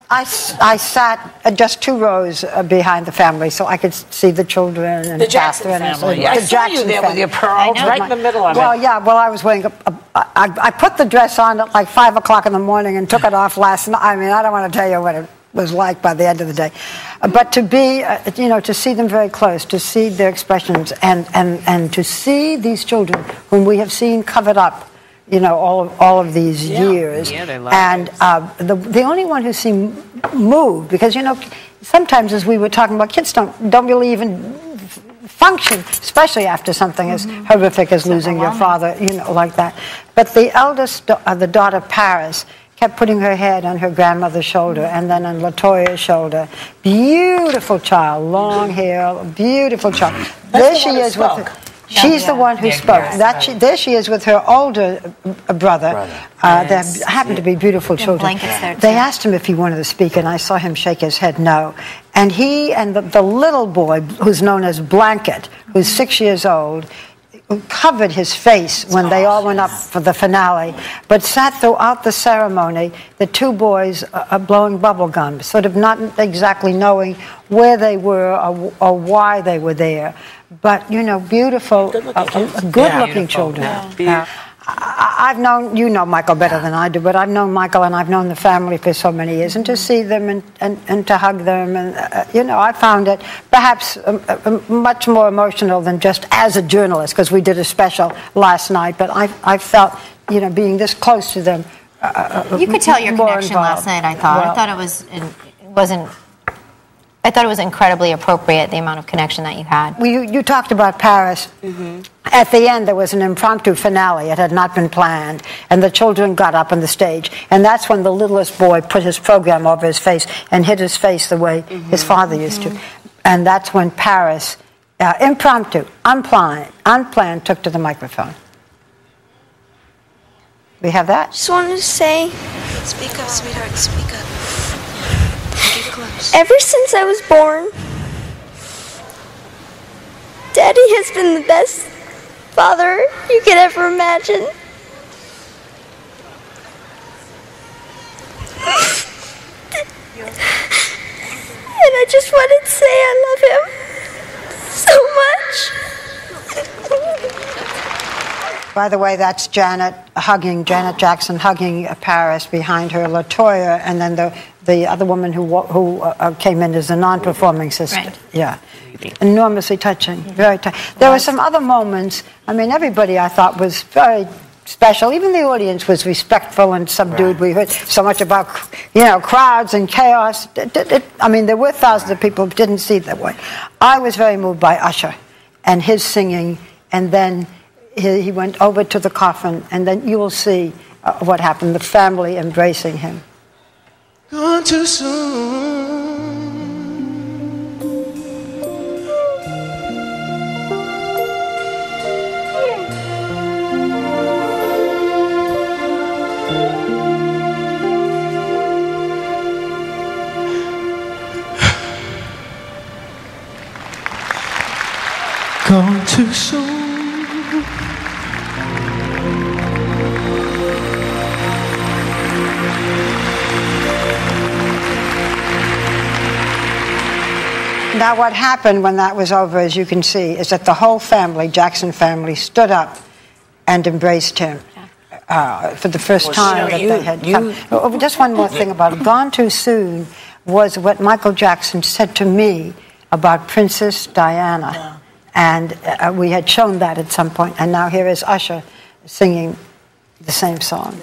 I sat just 2 rows behind the family, so I could see the children and the Jackson Catherine. family. I saw you there with your pearls right in the middle of it. Well, yeah. Well, I was wearing I put the dress on at like 5 o'clock in the morning and took it off last night. I mean, I don't want to tell you what it was like by the end of the day, but to be, to see them very close, to see their expressions, and to see these children whom we have seen covered up, all of these years. Yeah, they love and the only one who seemed moved, because sometimes, as we were talking about, kids don't really even function, especially after something as horrific as losing your father, like that. But the eldest, the daughter Paris, kept putting her head on her grandmother's shoulder and then on LaToya's shoulder. Beautiful child, long hair, beautiful child. There she is with her. She's the one who spoke. There she is with her older brother. They happen to be beautiful children. They asked him if he wanted to speak, and I saw him shake his head no. And he and the little boy, who's known as Blanket, who's 6 years old, covered his face when they all went up for the finale, but sat throughout the ceremony, the 2 boys blowing bubble gum, sort of not exactly knowing where they were or why they were there. But, beautiful, good-looking children. Yeah. I've known, Michael better than I do, but I've known Michael and I've known the family for so many years, and to see them and to hug them, and, I found it perhaps much more emotional than just as a journalist, because we did a special last night, but I felt, being this close to them. You could tell your connection involved. last night, I thought. Well, I thought it was incredibly appropriate, the amount of connection that you had. Well, you talked about Paris. At the end, there was an impromptu finale. It had not been planned. And the children got up on the stage. And that's when the littlest boy put his program over his face and hid his face the way his father used to. And that's when Paris, impromptu, unplanned, took to the microphone. We have that? Just wanted to say... Speak up, sweetheart, speak up. Ever since I was born, Daddy has been the best father you could ever imagine. And I just wanted to say I love him so much. By the way, that's Janet Jackson hugging Paris behind her, LaToya, and then the other woman who came in as a non-performing sister. Right. Yeah. Enormously touching. Very touching. There were some other moments. I mean, everybody, I thought, was very special. Even the audience was respectful and subdued. We heard so much about, crowds and chaos. I mean, there were thousands of people who didn't see it that way. I was very moved by Usher and his singing, and then he went over to the coffin, and then you will see what happened, the family embracing him. Gone too soon. Gone too soon. Now, what happened when that was over, as you can see, is that the whole family, Jackson family, stood up and embraced him for the first time that they had come. Oh, just one more thing about it. Gone Too Soon was what Michael Jackson said to me about Princess Diana. Yeah. And we had shown that at some point. And now here is Usher singing the same song.